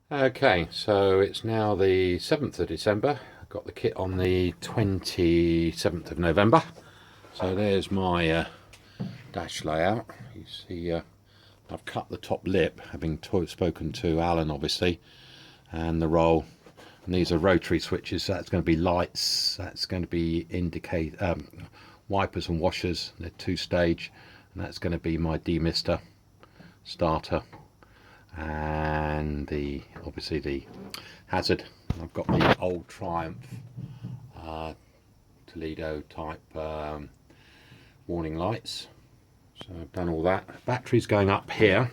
Okay, so it's now the 7th of December. I got the kit on the 27th of November. So there's my dash layout. You see, I've cut the top lip, having spoken to Alan, obviously, and the roll. And these are rotary switches. So that's going to be lights. That's going to be wipers and washers. They're two-stage, and that's going to be my demister starter. And obviously the hazard. I've got the old Triumph Toledo type warning lights, so I've done all that. Batteries going up here.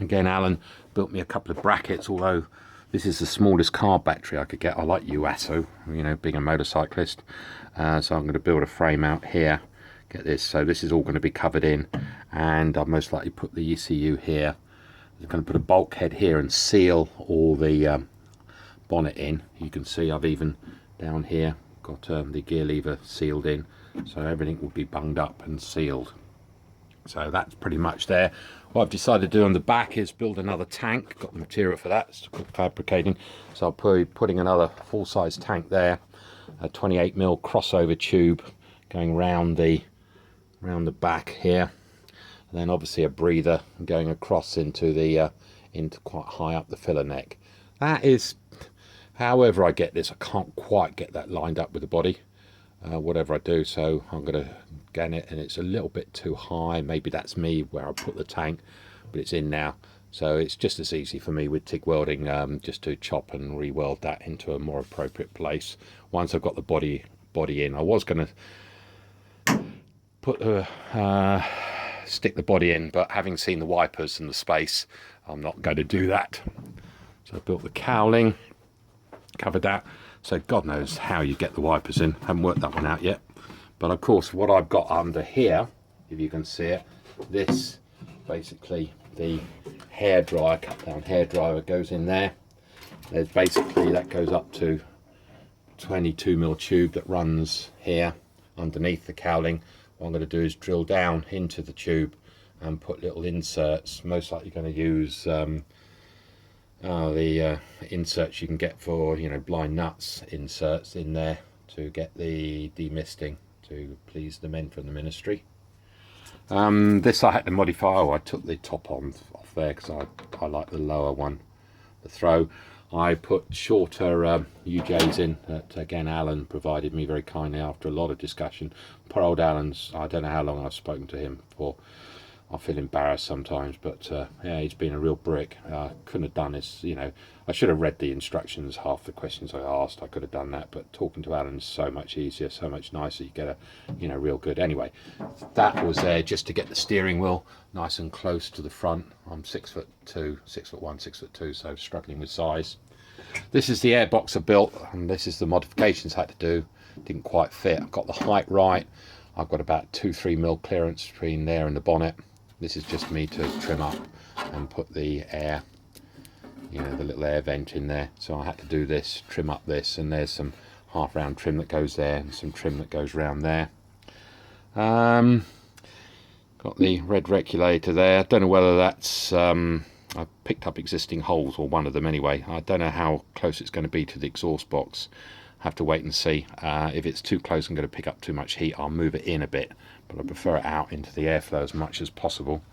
Again, Alan built me a couple of brackets, although this is the smallest car battery I could get. I like UASO, you know, being a motorcyclist, so I'm going to build a frame out here. Get this, so this is all going to be covered in, and I'll most likely put the ECU here. I'm going to put a bulkhead here and seal all the bonnet in. You can see I've even down here got the gear lever sealed in, so everything will be bunged up and sealed. So that's pretty much there. What I've decided to do on the back is build another tank. Got the material for that, it's fabricating. So I'll be putting another full-size tank there, a 28mm crossover tube going round the back here. And then obviously a breather going across into quite high up the filler neck. That is, however I get this, I can't quite get that lined up with the body, whatever I do. So I'm going to get it, and it's a little bit too high. Maybe that's me where I put the tank, but it's in now. So it's just as easy for me with TIG welding, just to chop and re-weld that into a more appropriate place. Once I've got the body in, I was going to put stick the body in, but having seen the wipers and the space, I'm not going to do that. So I built the cowling, covered that. So God knows how you get the wipers in. Haven't worked that one out yet. But of course, what I've got under here, if you can see it, this basically the hair dryer, cut down hair dryer goes in there. There's basically, that goes up to 22mm tube that runs here underneath the cowling. What I'm going to do is drill down into the tube and put little inserts. Most likely going to use the inserts you can get for, you know, blind nuts inserts in there to get the demisting to please the men from the ministry. This I had to modify. I took the top off there because I like the lower one, the throw. I put shorter UJs in that, again, Alan provided me very kindly after a lot of discussion. Poor old Alan's, I don't know how long I've spoken to him for. I feel embarrassed sometimes, but yeah, he's been a real brick. Couldn't have done this, you know. I should have read the instructions, half the questions I asked. I could have done that, but talking to Alan's so much easier, so much nicer. You get a, you know, real good. Anyway, that was there just to get the steering wheel nice and close to the front. I'm 6'2", 6'1", 6'2", so struggling with size. This is the airbox I built, and this is the modifications I had to do. Didn't quite fit. I've got the height right. I've got about 2-3mm clearance between there and the bonnet. This is just me to trim up and put the air, you know, the little air vent in there. So I had to do this, trim up this, and there's some half round trim that goes there and some trim that goes round there. Got the red regulator there. I don't know whether that's I picked up existing holes, or one of them anyway. I don't know how close it's going to be to the exhaust box. Have to wait and see. If it's too close, I'm going to pick up too much heat. I'll move it in a bit, but I prefer it out into the airflow as much as possible.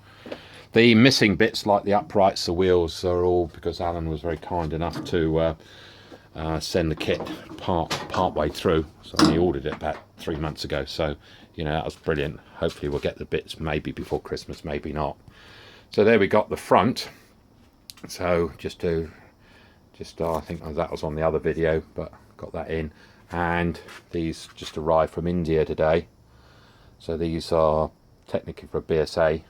The missing bits, like the uprights, the wheels, are all because Alan was very kind enough to send the kit part way through. So I only ordered it about 3 months ago. So, you know, that was brilliant. Hopefully we'll get the bits maybe before Christmas, maybe not. So there we got the front. So I think that was on the other video, but got that in. And these just arrived from India today. So these are technically for a BSA.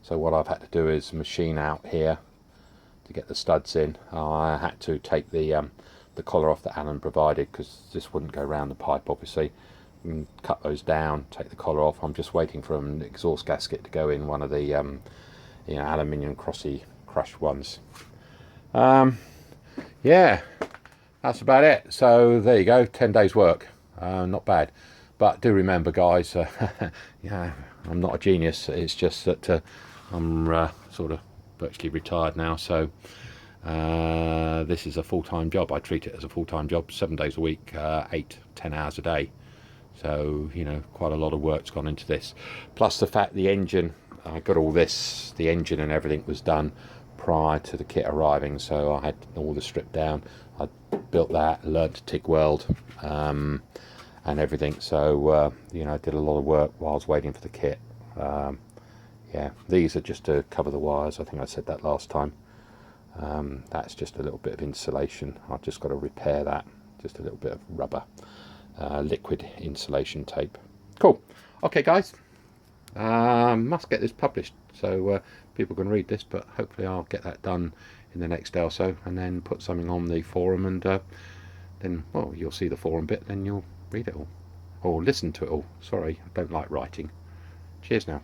So what I've had to do is machine out here to get the studs in. I had to take the collar off that Alan provided because this wouldn't go around the pipe, obviously. And cut those down, take the collar off. I'm just waiting for an exhaust gasket to go in one of the you know, aluminium crushed ones. Yeah, that's about it. So there you go, 10 days work. Not bad. But do remember, guys, yeah, I'm not a genius. It's just that I'm sort of virtually retired now, so this is a full-time job. I treat it as a full-time job, 7 days a week, 8-10 hours a day. So, you know, quite a lot of work's gone into this. Plus the fact the engine, I got all this, the engine and everything was done prior to the kit arriving, so I had all the stripped down. I built that, learned to TIG weld and everything. So, you know, I did a lot of work while I was waiting for the kit. Yeah, these are just to cover the wires. I think I said that last time. That's just a little bit of insulation. I've just got to repair that. Just a little bit of rubber. Liquid insulation tape. Cool. Okay, guys, must get this published so people can read this, but hopefully I'll get that done in the next day or so, and then put something on the forum, and then, well, you'll see the forum bit, then you'll read it all or listen to it all. Sorry, I don't like writing. Cheers now.